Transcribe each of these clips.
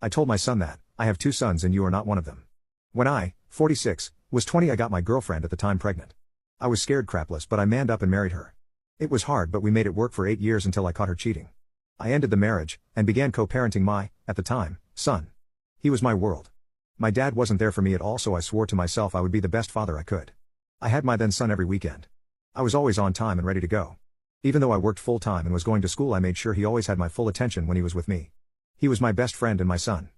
I told my son that, I have two sons and you are not one of them. When I, 46, was 20 I got my girlfriend at the time pregnant. I was scared crapless but I manned up and married her. It was hard but we made it work for 8 years until I caught her cheating. I ended the marriage, and began co-parenting my, at the time, son. He was my world. My dad wasn't there for me at all so I swore to myself I would be the best father I could. I had my then son every weekend. I was always on time and ready to go. Even though I worked full time and was going to school I made sure he always had my full attention when he was with me. He was my best friend and my son.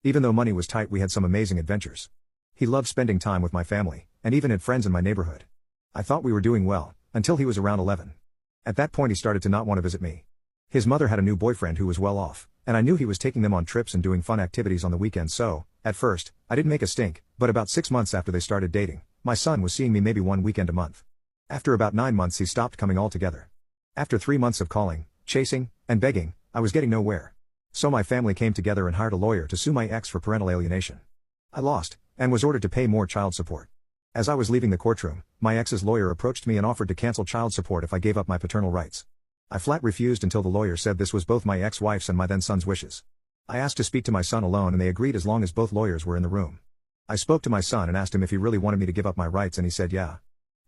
Even though money was tight we had some amazing adventures. He loved spending time with my family, and even had friends in my neighborhood. I thought we were doing well, until he was around 11. At that point he started to not want to visit me. His mother had a new boyfriend who was well off, and I knew he was taking them on trips and doing fun activities on the weekends so, at first, I didn't make a stink, but about 6 months after they started dating, my son was seeing me maybe one weekend a month. After about 9 months he stopped coming altogether. After 3 months of calling, chasing, and begging, I was getting nowhere. So my family came together and hired a lawyer to sue my ex for parental alienation. I lost, and was ordered to pay more child support. As I was leaving the courtroom, my ex's lawyer approached me and offered to cancel child support if I gave up my paternal rights. I flat refused until the lawyer said this was both my ex-wife's and my then son's wishes. I asked to speak to my son alone and they agreed as long as both lawyers were in the room. I spoke to my son and asked him if he really wanted me to give up my rights and he said yeah.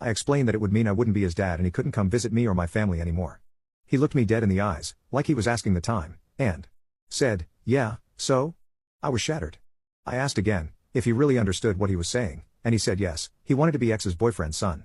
I explained that it would mean I wouldn't be his dad and he couldn't come visit me or my family anymore. He looked me dead in the eyes, like he was asking the time, and said, yeah, so? I was shattered. I asked again, if he really understood what he was saying, and he said yes, he wanted to be ex's boyfriend's son.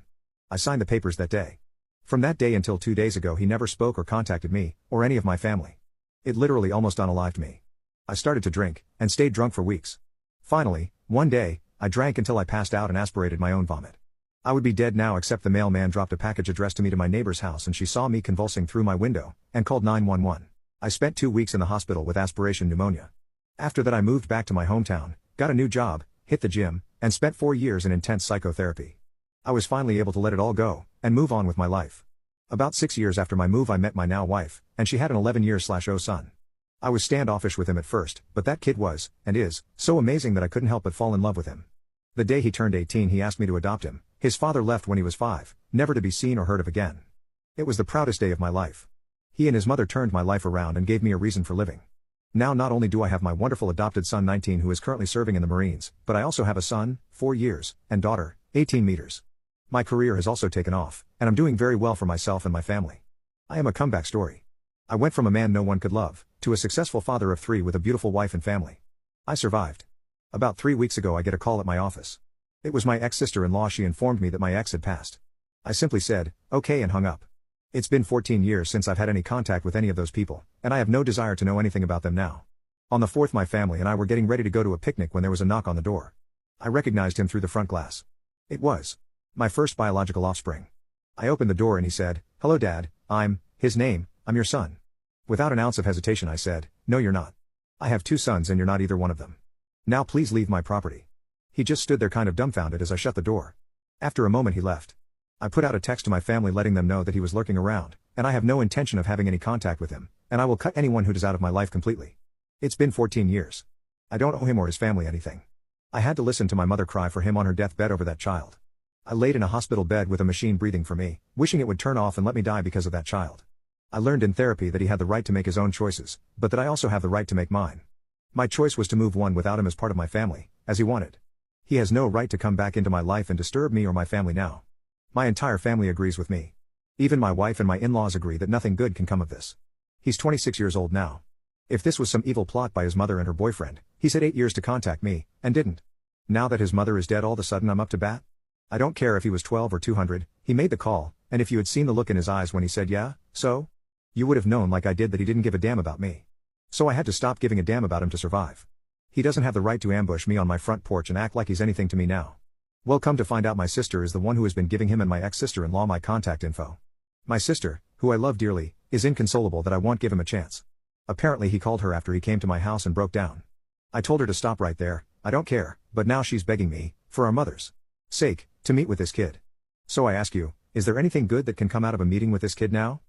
I signed the papers that day. From that day until 2 days ago he never spoke or contacted me, or any of my family. It literally almost unalived me. I started to drink, and stayed drunk for weeks. Finally, one day, I drank until I passed out and aspirated my own vomit. I would be dead now except the mailman dropped a package addressed to me to my neighbor's house and she saw me convulsing through my window, and called 911. I spent 2 weeks in the hospital with aspiration pneumonia. After that I moved back to my hometown, got a new job, hit the gym, and spent 4 years in intense psychotherapy. I was finally able to let it all go, and move on with my life. About 6 years after my move I met my now wife, and she had an 11-year-old son. I was standoffish with him at first, but that kid was, and is, so amazing that I couldn't help but fall in love with him. The day he turned 18 he asked me to adopt him. His father left when he was 5, never to be seen or heard of again. It was the proudest day of my life. He and his mother turned my life around and gave me a reason for living. Now not only do I have my wonderful adopted son 19 who is currently serving in the Marines, but I also have a son, 4 years, and daughter, 18 meters. My career has also taken off, and I'm doing very well for myself and my family. I am a comeback story. I went from a man no one could love, to a successful father of 3 with a beautiful wife and family. I survived. About 3 weeks ago I get a call at my office. It was my ex-sister-in-law. She informed me that my ex had passed. I simply said, okay, and hung up. It's been 14 years since I've had any contact with any of those people, and I have no desire to know anything about them now. On the 4th my family and I were getting ready to go to a picnic when there was a knock on the door. I recognized him through the front glass. It was my first biological offspring. I opened the door and he said, hello Dad, I'm your son. Without an ounce of hesitation I said, no you're not. I have 2 sons and you're not either one of them. Now please leave my property. He just stood there kind of dumbfounded as I shut the door. After a moment he left. I put out a text to my family letting them know that he was lurking around, and I have no intention of having any contact with him, and I will cut anyone who does out of my life completely. It's been 14 years. I don't owe him or his family anything. I had to listen to my mother cry for him on her deathbed over that child. I laid in a hospital bed with a machine breathing for me, wishing it would turn off and let me die because of that child. I learned in therapy that he had the right to make his own choices, but that I also have the right to make mine. My choice was to move on without him as part of my family, as he wanted. He has no right to come back into my life and disturb me or my family now. My entire family agrees with me. Even my wife and my in-laws agree that nothing good can come of this. He's 26 years old now. If this was some evil plot by his mother and her boyfriend, he's had 8 years to contact me, and didn't. Now that his mother is dead all of a sudden I'm up to bat? I don't care if he was 12 or 200, he made the call, and if you had seen the look in his eyes when he said yeah, so? You would have known like I did that he didn't give a damn about me. So I had to stop giving a damn about him to survive. He doesn't have the right to ambush me on my front porch and act like he's anything to me now. Well, come to find out my sister is the one who has been giving him and my ex-sister-in-law my contact info. My sister, who I love dearly, is inconsolable that I won't give him a chance. Apparently he called her after he came to my house and broke down. I told her to stop right there, I don't care, but now she's begging me, for our mother's sake, to meet with this kid. So I ask you, is there anything good that can come out of a meeting with this kid now?